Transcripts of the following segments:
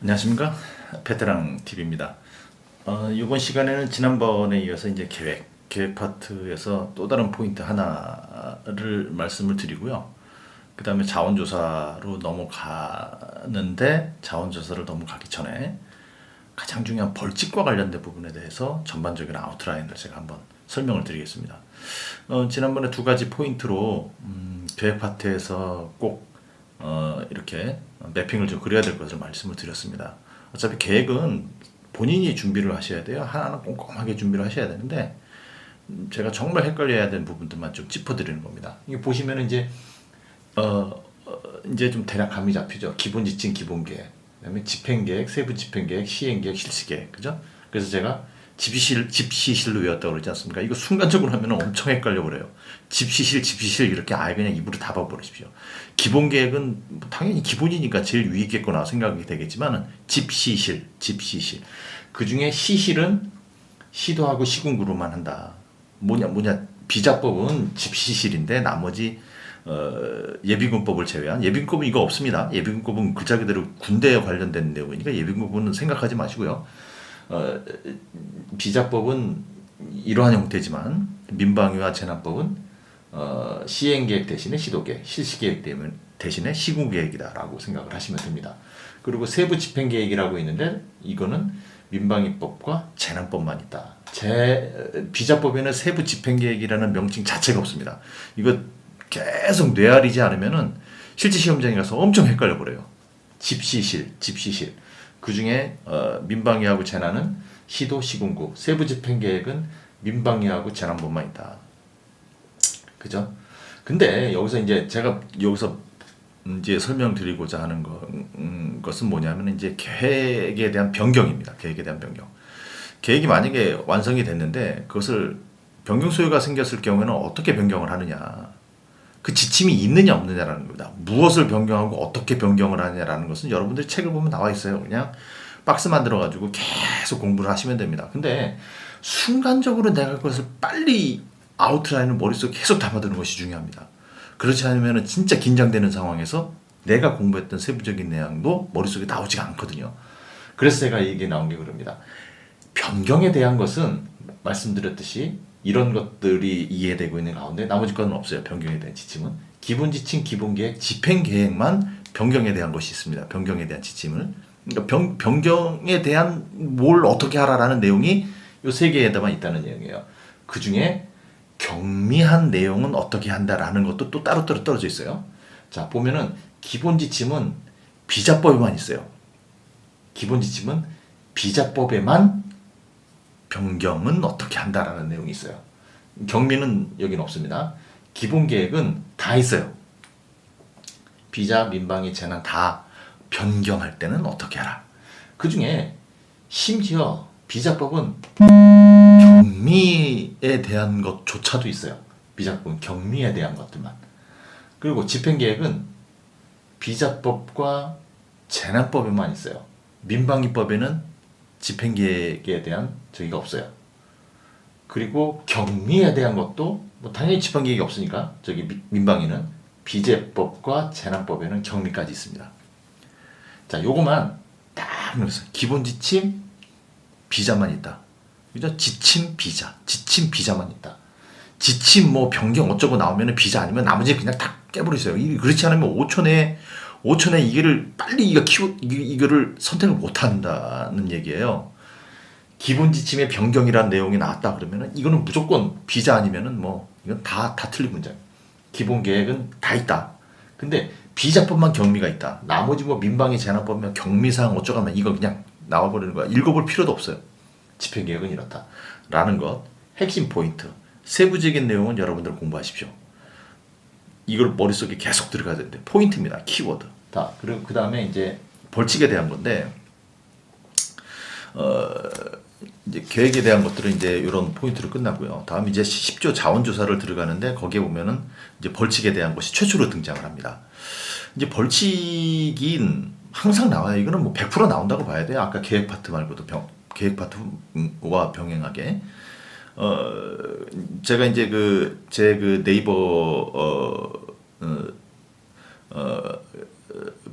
안녕하십니까, 베테랑 TV입니다. 이번 시간에는 지난번에 이어서 이제 계획 파트에서 또 다른 포인트 하나를 말씀을 드리고요. 그 다음에 자원조사로 넘어가는데, 자원조사를 넘어가기 전에 가장 중요한 벌칙과 관련된 부분에 대해서 전반적인 아웃라인을 제가 한번 설명을 드리겠습니다. 지난번에 두 가지 포인트로 계획 파트에서 꼭 이렇게 매핑을 좀 그려야 될 것을 말씀을 드렸습니다. 어차피 계획은 본인이 준비를 하셔야 돼요. 하나는 꼼꼼하게 준비를 하셔야 되는데, 제가 정말 헷갈려야 되는 부분들만 좀 짚어드리는 겁니다. 이게 보시면 이제 좀 대략 감이 잡히죠. 기본 지침, 기본 계획, 그다음에 집행계획, 세부 집행계획, 시행계획, 실시계획, 그죠? 그래서 제가 집시실로 외웠다고 그러지 않습니까? 이거 순간적으로 하면 엄청 헷갈려 버려요. 집시실 이렇게 아예 그냥 입으로 다 봐버리십시오. 기본 계획은 뭐 당연히 기본이니까 제일 위에 있겠거나 생각이 되겠지만은 집시실. 그 중에 시실은 시도하고 시군구로만 한다. 뭐냐 비자법은 집시실인데 나머지 예비군법을 제외한, 예비군법은 이거 없습니다. 예비군법은 글자 그대로 군대에 관련된 내용이니까 예비군법은 생각하지 마시고요. 비자법은 이러한 형태지만 민방위와 재난법은 시행계획 대신에 시도계획, 실시계획 대신에 시군계획이다라고 생각을 하시면 됩니다. 그리고 세부 집행계획이라고 있는데 이거는 민방위법과 재난법만 있다. 비자법에는 세부 집행계획이라는 명칭 자체가 없습니다. 이거 계속 뇌아리지 않으면은 실제 시험장에 가서 엄청 헷갈려 버려요. 집시실. 그 중에 민방위하고 재난은 시도, 시군구, 세부 집행계획은 민방위하고 재난법만 있다. 그죠? 근데 여기서 이제 제가 이제 설명드리고자 하는 것은 뭐냐면 이제 계획에 대한 변경입니다. 계획에 대한 변경. 계획이 만약에 완성이 됐는데 그것을 변경 소요가 생겼을 경우에는 어떻게 변경을 하느냐. 그 지침이 있느냐 없느냐라는 겁니다. 무엇을 변경하고 어떻게 변경을 하느냐라는 것은 여러분들이 책을 보면 나와 있어요. 그냥 박스 만들어 가지고 계속 공부를 하시면 됩니다. 근데 순간적으로 내가 그것을 빨리 아웃라인을 머릿속에 계속 담아두는 것이 중요합니다. 그렇지 않으면 진짜 긴장되는 상황에서 내가 공부했던 세부적인 내용도 머릿속에 나오지가 않거든요. 그래서 제가 이게 나온 게 그럽니다. 변경에 대한 것은 말씀드렸듯이 이런 것들이 이해되고 있는 가운데 나머지 것은 없어요. 변경에 대한 지침은. 기본 지침, 기본 계획, 집행 계획만 변경에 대한 것이 있습니다. 변경에 대한 지침을. 그러니까 변경에 대한 뭘 어떻게 하라라는 내용이 이 세 개에다만 있다는 내용이에요. 그 중에 경미한 내용은 어떻게 한다라는 것도 또 따로따로 떨어져 있어요. 자, 보면은 기본 지침은 비자법에만 있어요. 기본 지침은 비자법에만 변경은 어떻게 한다라는 내용이 있어요. 경미는 여기는 없습니다. 기본 계획은 다 있어요. 비자, 민방위, 재난 다 변경할 때는 어떻게 하라. 그 중에 심지어 비자법은 경미에 대한 것조차도 있어요. 비자법은 경미에 대한 것들만. 그리고 집행계획은 비자법과 재난법에만 있어요. 민방위법에는 집행계획에 대한 저기가 없어요. 그리고 경미에 대한 것도 뭐 당연히 집행계획이 없으니까 저기 민방위는 비재법과 재난법에는 경미까지 있습니다. 자, 요거만 딱 넣어서 기본 지침 비자만 있다. 그죠? 지침 비자만 있다. 지침 뭐 변경 어쩌고 나오면 비자 아니면 나머지 그냥 다 깨버리세요. 그렇지 않으면 5초 내에 이거를 빨리 이거를 선택을 못 한다는 얘기예요. 기본 지침의 변경이라는 내용이 나왔다 그러면은 이거는 무조건 비자 아니면은 뭐 이건 다 틀린 문제예요. 기본 계획은 다 있다. 근데 비자법만 경미가 있다. 나머지 뭐 민방위 재난법이면 경미사항 어쩌고 하면 이거 그냥 나와버리는 거야. 읽어볼 필요도 없어요. 집행계획은 이렇다. 라는 것. 핵심 포인트. 세부적인 내용은 여러분들 공부하십시오. 이걸 머릿속에 계속 들어가야 되는데 포인트입니다. 키워드. 다. 그리고 그 다음에 이제 벌칙에 대한 건데 이제 계획에 대한 것들은 이제 이런 포인트로 끝나고요. 다음 이제 10조 자원조사를 들어가는데 거기에 보면은 이제 벌칙에 대한 것이 최초로 등장을 합니다. 이제 벌칙인 항상 나와요. 이거는 뭐 100% 나온다고 봐야 돼요. 아까 계획 파트 말고도 계획 파트와 병행하게. 제가 이제 제 네이버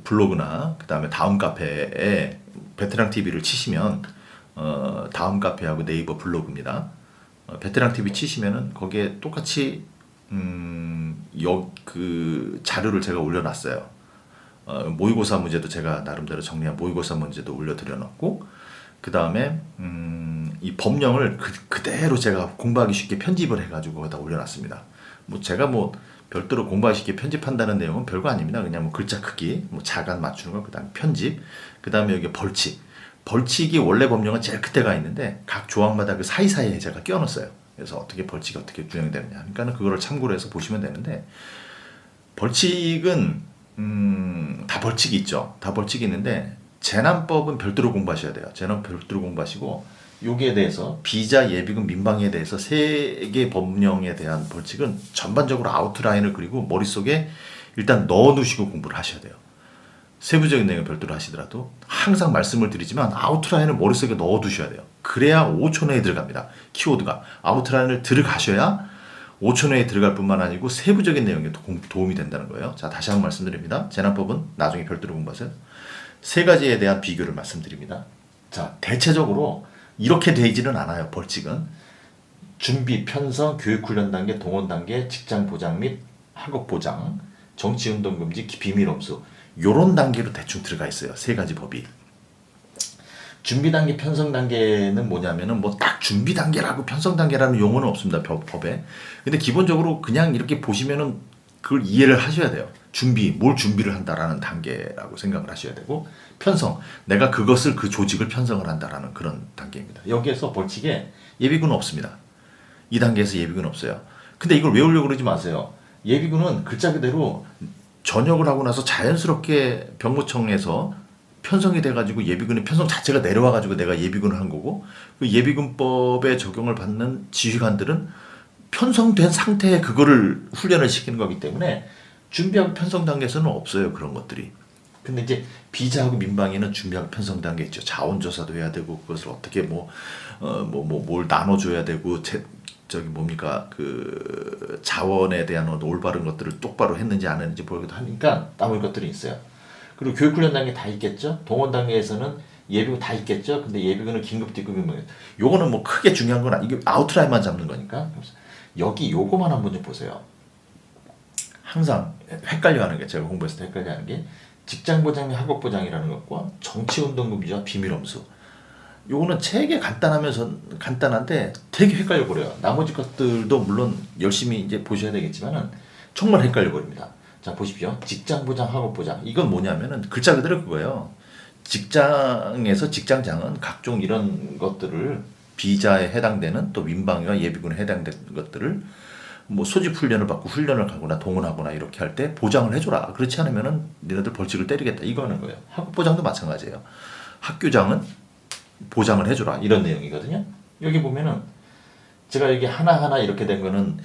블로그나 그다음에 다음 카페에 베테랑 TV를 치시면 다음 카페하고 네이버 블로그입니다. 베테랑 TV 치시면은 거기에 똑같이 그 자료를 제가 올려놨어요. 모의고사 문제도 제가 나름대로 정리한 모의고사 문제도 올려드려놨고, 그 다음에 이 법령을 그대로 제가 공부하기 쉽게 편집을 해가지고 거기다 올려놨습니다. 뭐 제가 뭐 별도로 공부하기 쉽게 편집한다는 내용은 별거 아닙니다. 그냥 뭐 글자 크기, 뭐 자간 맞추는 거, 그 다음에 편집, 그 다음에 여기 벌칙. 벌칙이 원래 법령은 제일 끝에가 있는데 각 조항마다 그 사이사이에 제가 끼워놨어요. 그래서 어떻게 벌칙이 어떻게 규정되느냐. 그러니까 그거를 참고로 해서 보시면 되는데, 벌칙은 다 벌칙이 있죠. 다 벌칙이 있는데 재난법은 별도로 공부하셔야 돼요. 재난 별도로 공부하시고, 여기에 대해서 비자, 예비군, 민방위에 대해서 세 개 법령에 대한 벌칙은 전반적으로 아웃라인을 그리고 머릿속에 일단 넣어 두시고 공부를 하셔야 돼요. 세부적인 내용을 별도로 하시더라도 항상 말씀을 드리지만 아웃라인을 머릿속에 넣어 두셔야 돼요. 그래야 5초 내에 들어갑니다. 키워드가 아웃라인을 들어가셔야 5초 내에 들어갈 뿐만 아니고 세부적인 내용에 도움이 된다는 거예요. 자, 다시 한번 말씀드립니다. 재난법은 나중에 별도로 공부하세요. 세 가지에 대한 비교를 말씀드립니다. 자, 대체적으로 이렇게 되지는 않아요. 벌칙은 준비, 편성, 교육훈련 단계, 동원 단계, 직장 보장 및 학업 보장, 정치운동 금지, 비밀 엄수, 요런 단계로 대충 들어가 있어요. 세 가지 법이. 준비 단계, 편성 단계는 뭐냐면은 뭐 딱 준비 단계라고 편성 단계라는 용어는 없습니다. 법에. 근데 기본적으로 그냥 이렇게 보시면은 그걸 이해를 하셔야 돼요. 준비, 뭘 준비를 한다라는 단계라고 생각을 하셔야 되고, 편성, 내가 그것을 그 조직을 편성을 한다라는 그런 단계입니다. 여기에서 벌칙에 예비군은 없습니다. 이 단계에서 예비군은 없어요. 근데 이걸 외우려고 그러지 마세요. 예비군은 글자 그대로 전역을 하고 나서 자연스럽게 병무청에서 편성이 돼가지고 예비군의 편성 자체가 내려와가지고 내가 예비군을 한 거고, 그 예비군법에 적용을 받는 지휘관들은 편성된 상태에 그거를 훈련을 시키는 거기 때문에 준비하고 편성 단계에서는 없어요. 그런 것들이. 근데 이제 비자하고 민방위는 준비하고 편성 단계 있죠. 자원조사도 해야 되고, 그것을 어떻게 뭘 나눠줘야 되고, 저기 뭡니까, 그 자원에 대한 올바른 것들을 똑바로 했는지 안 했는지 보기도 하니까 남은 것들이 있어요. 그리고 교육훈련 단계 다 있겠죠. 동원 단계에서는 예비군 다 있겠죠. 근데 예비군은 긴급 뒷급이 요거는 뭐 크게 중요한 건 이게 아웃라인만 잡는 거니까. 여기 요거만 한번 좀 보세요. 항상 헷갈려하는 게, 제가 공부했을 때 헷갈려하는 게 직장보장 및 학업보장이라는 것과 정치운동금지와 비밀엄수. 요거는 되게 간단한데 되게 헷갈려 버려요. 나머지 것들도 물론 열심히 이제 보셔야 되겠지만은 정말 헷갈려 버립니다. 자, 보십시오. 직장보장, 학업보장. 이건 뭐냐면은 글자 그대로 그거예요. 직장에서 직장장은 각종 이런 것들을 비자에 해당되는, 또 민방위와 예비군에 해당되는 것들을 뭐 소집 훈련을 받고 훈련을 가거나 동원하거나 이렇게 할 때 보장을 해줘라. 그렇지 않으면은 너네들 벌칙을 때리겠다. 이거 하는 거예요. 학업보장도 마찬가지예요. 학교장은 보장을 해줘라. 이런 내용이거든요. 여기 보면은 제가 여기 하나하나 이렇게 된 거는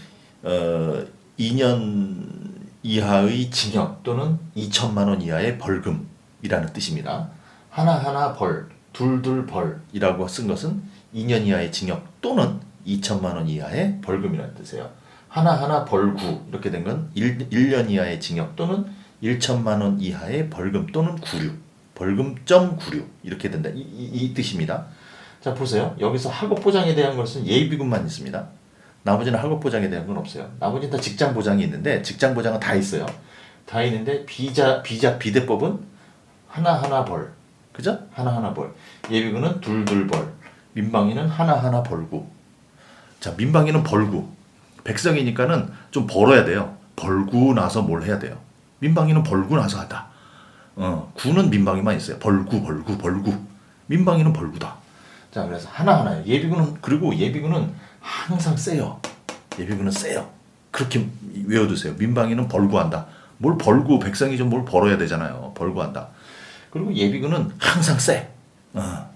2년 이하의 징역 또는 2천만 원 이하의 벌금이라는 뜻입니다. 하나하나 벌, 둘둘 벌이라고 쓴 것은 2년 이하의 징역 또는 2천만 원 이하의 벌금이라는 뜻이에요. 하나하나 벌구 이렇게 된 건 1년 이하의 징역 또는 1천만 원 이하의 벌금 또는 구류, 벌금.구류 이렇게 된다. 이 뜻입니다. 자, 보세요. 여기서 학업보장에 대한 것은 예비군만 있습니다. 나머지는 학업보장에 대한 건 없어요. 나머지는 다 직장보장이 있는데, 직장보장은 다 있어요. 다 있는데 비대법은 하나하나 벌, 그죠? 하나하나 벌. 예비군은 둘둘 벌, 민방위는 하나하나 벌구. 자, 민방위는 벌구. 백성이니까는 좀 벌어야 돼요. 벌구 나서 뭘 해야 돼요. 민방위는 벌구 나서 하다. 구는 민방위만 있어요. 벌구. 민방위는 벌구다. 자, 그래서 하나하나요. 그리고 예비군은 항상 세요. 예비군은 세요. 그렇게 외워두세요. 민방위는 벌구한다. 뭘 벌구, 백성이 좀 뭘 벌어야 되잖아요. 벌구한다. 그리고 예비군은 항상 세.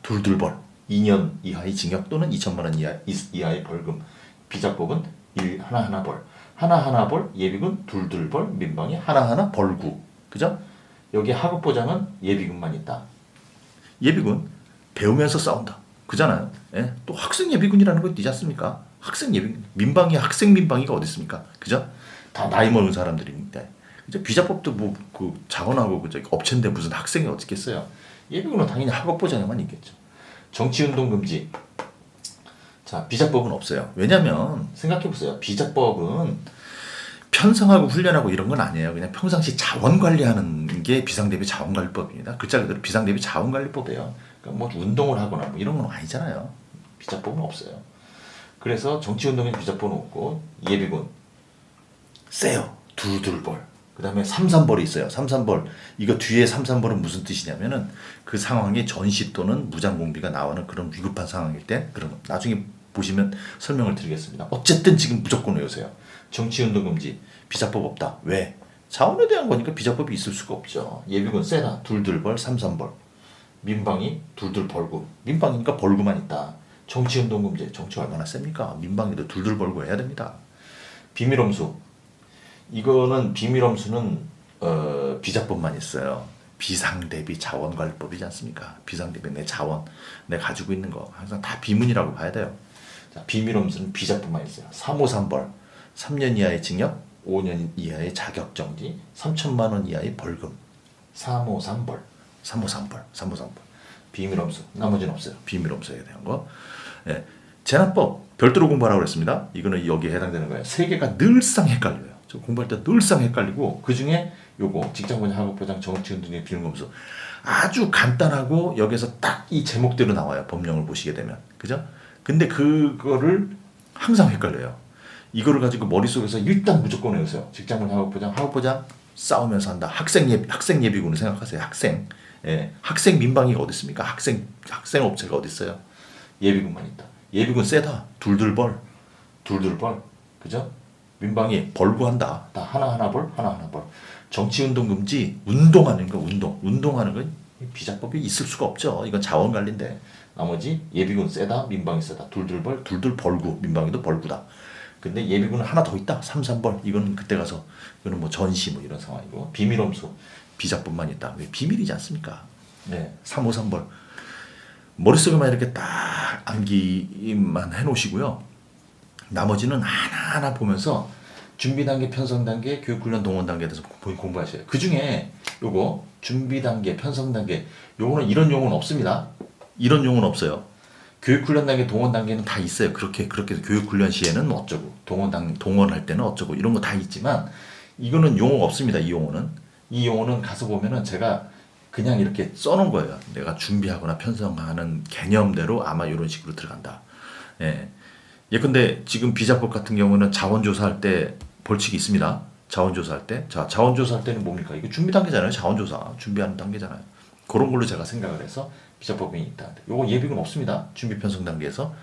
둘둘벌. 2년 이하의 징역 또는 2천만 원 이하의 벌금. 비자법은 하나하나 벌. 하나하나 벌, 예비군 둘둘벌, 민방위 하나하나 벌구. 그죠? 여기 학업보장은 예비군만 있다. 예비군 배우면서 싸운다. 그잖아요. 예? 또 학생 예비군이라는 거 있지 않습니까? 학생 예비군, 민방위, 학생 민방위가 어디 있습니까? 그죠? 다 나이 먹은 사람들인데. 이제 비자법도 뭐 그 자원하고 그 저기 업체인데 무슨 학생이 어떻겠어요? 예비군은 당연히 학업보장에만 있겠죠. 정치운동 금지. 자, 비자법은 없어요. 왜냐면 생각해보세요. 비자법은 편성하고 훈련하고 이런 건 아니에요. 그냥 평상시 자원 관리하는 게 비상대비 자원관리법입니다. 글자 그대로 비상대비 자원관리법이에요. 그러니까 뭐 운동을 하거나 뭐 이런 건 아니잖아요. 비자법은 없어요. 그래서 정치운동에 비자법은 없고 예비군 세요. 둘둘벌. 그 다음에 삼삼벌이 있어요. 삼삼벌. 이거 뒤에 삼삼벌은 무슨 뜻이냐면은 그 상황이 전시 또는 무장공비가 나오는 그런 위급한 상황일 때 그런 나중에 보시면 설명을 드리겠습니다. 어쨌든 지금 무조건 외우세요. 정치운동 금지. 비자법 없다. 왜? 자원에 대한 거니까 비자법이 있을 수가 없죠. 예비군 세다. 둘둘벌, 삼삼벌. 민방위 둘둘벌구. 민방위니까 벌구만 있다. 정치운동 금지. 정치 얼마나 셉니까? 민방위도 둘둘벌구 해야 됩니다. 비밀엄수. 이거는 비밀엄수는 비자법만 있어요. 비상대비 자원관리법이지 않습니까? 비상대비 내 자원, 내 가지고 있는 거 항상 다 비문이라고 봐야 돼요. 자, 비밀엄수는 비자법만 있어요. 353벌, 3년 이하의 징역, 5년 이하의 자격정지, 3천만 원 이하의 벌금. 353벌, 353벌, 353벌. 비밀엄수, 나머지는 없어요. 비밀엄수에 대한 거. 예. 재난법 별도로 공부하라고 그랬습니다. 이거는 여기에 해당되는 거예요. 세 개가 늘상 헷갈려요. 저 공부할 때 늘상 헷갈리고 그 중에 요거 직장보장, 학업보장, 정치운동의 비밀검수 아주 간단하고 여기서 딱 이 제목대로 나와요. 법령을 보시게 되면 그죠? 근데 그거를 항상 헷갈려요. 이거를 가지고 머릿속에서 일단 무조건 외우세요. 직장보장, 학업보장 싸우면서 한다. 학생 예비군을 생각하세요. 학생. 예, 학생 민방위가 어디 있습니까? 학생 업체가 어디 있어요? 예비군만 있다. 예비군 세다. 둘둘벌. 그죠? 민방위 벌구한다. 다 하나하나 벌. 정치운동 금지. 운동하는 거 운동하는 건 비자법이 있을 수가 없죠. 이건 자원관리인데. 나머지 예비군 세다. 민방위 세다. 둘둘벌. 둘둘벌구. 민방위도 벌구다. 근데 예비군은 하나 더 있다. 삼삼벌. 이건 그때 가서 이거는 뭐 전시 뭐 이런 상황이고. 비밀엄수. 비자법만 있다. 왜 비밀이지 않습니까? 네. 353벌. 머릿속에만 이렇게 딱 암기만 해놓으시고요. 나머지는 하나하나 보면서 준비 단계, 편성 단계, 교육 훈련 동원 단계에 대해서 공부하셔요. 그 중에 요거 준비 단계, 편성 단계 요거는 이런 용어는 없습니다. 이런 용어는 없어요. 교육 훈련 단계, 동원 단계는 다 있어요. 그렇게 교육 훈련 시에는 어쩌고, 동원할 때는 어쩌고 이런 거 다 있지만 이거는 용어가 없습니다. 이 용어는 가서 보면은 제가 그냥 이렇게 써놓은 거예요. 내가 준비하거나 편성하는 개념대로 아마 이런 식으로 들어간다. 예. 예컨대 지금 비자법 같은 경우는 자원조사할 때 벌칙이 있습니다. 자원조사할 때. 자, 자원조사할 때는 뭡니까? 이거 준비 단계잖아요. 자원조사. 준비하는 단계잖아요. 그런 걸로 제가 생각을 해서 비자법이 있다. 요거 예비군 없습니다. 준비 편성 단계에서.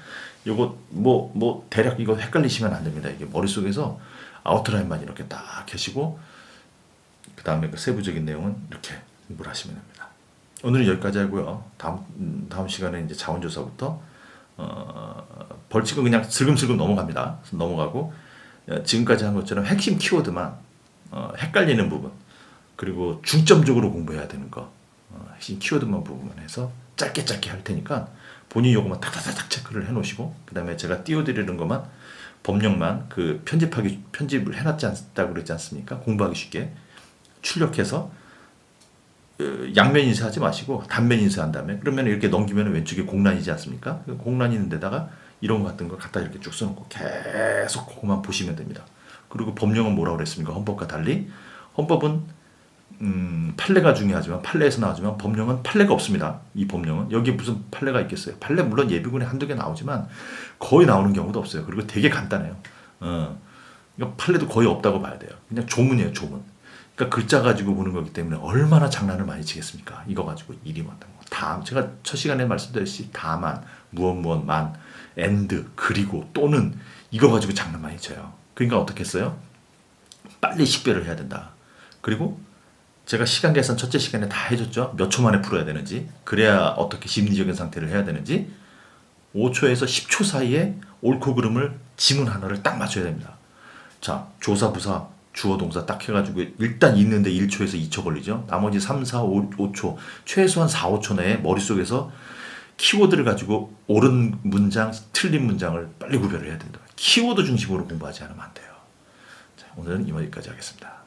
요거 뭐 대략 이거 헷갈리시면 안 됩니다. 이게 머릿속에서 아웃라인만 이렇게 딱 계시고 그 다음에 그 세부적인 내용은 이렇게 공부를 하시면 됩니다. 오늘은 여기까지 하고요. 다음 시간에 이제 자원조사부터 벌칙은 그냥 슬금슬금 넘어가고 지금까지 한 것처럼 핵심 키워드만 헷갈리는 부분 그리고 중점적으로 공부해야 되는 거 핵심 키워드만 부분만 해서 짧게 할 테니까 본인 요거만 탁탁탁 체크를 해놓으시고 그 다음에 제가 띄워드리는 것만 법령만 그 편집을 해놨지 않다고 그랬지 않습니까? 공부하기 쉽게 출력해서 양면 인쇄하지 마시고 단면 인쇄한 다음에 그러면 이렇게 넘기면 왼쪽에 공란이지 않습니까? 그 공란 있는 데다가 이런 거 같은 거 갖다 이렇게 쭉 써놓고 계속 그것만 보시면 됩니다. 그리고 법령은 뭐라고 그랬습니까? 헌법과 달리 헌법은 판례가 중요하지만 판례에서 나오지만 법령은 판례가 없습니다. 이 법령은 여기 무슨 판례가 있겠어요? 판례 물론 예비군에 한두 개 나오지만 거의 나오는 경우도 없어요. 그리고 되게 간단해요. 그러니까 판례도 거의 없다고 봐야 돼요. 그냥 조문이에요, 조문. 그러니까 글자 가지고 보는 거기 때문에 얼마나 장난을 많이 치겠습니까? 이거 가지고 일이 많다고. 제가 첫 시간에 말씀드렸듯이 다만, 무엇만, and, 그리고, 또는 이거 가지고 장난 많이 쳐요. 그러니까 어떻게 했어요? 빨리 식별을 해야 된다. 그리고 제가 시간 계산 첫째 시간에 다 해줬죠. 몇 초 만에 풀어야 되는지, 그래야 어떻게 심리적인 상태를 해야 되는지 5초에서 10초 사이에 옳고 그름을 지문 하나를 딱 맞춰야 됩니다. 자, 조사, 부사, 주어, 동사 딱 해가지고 일단 읽는데 1초에서 2초 걸리죠. 나머지 3, 4, 5초 최소한 4, 5초 내에 머릿속에서 키워드를 가지고 옳은 문장, 틀린 문장을 빨리 구별을 해야 된다. 키워드 중심으로 공부하지 않으면 안 돼요. 자, 오늘은 이만까지 하겠습니다.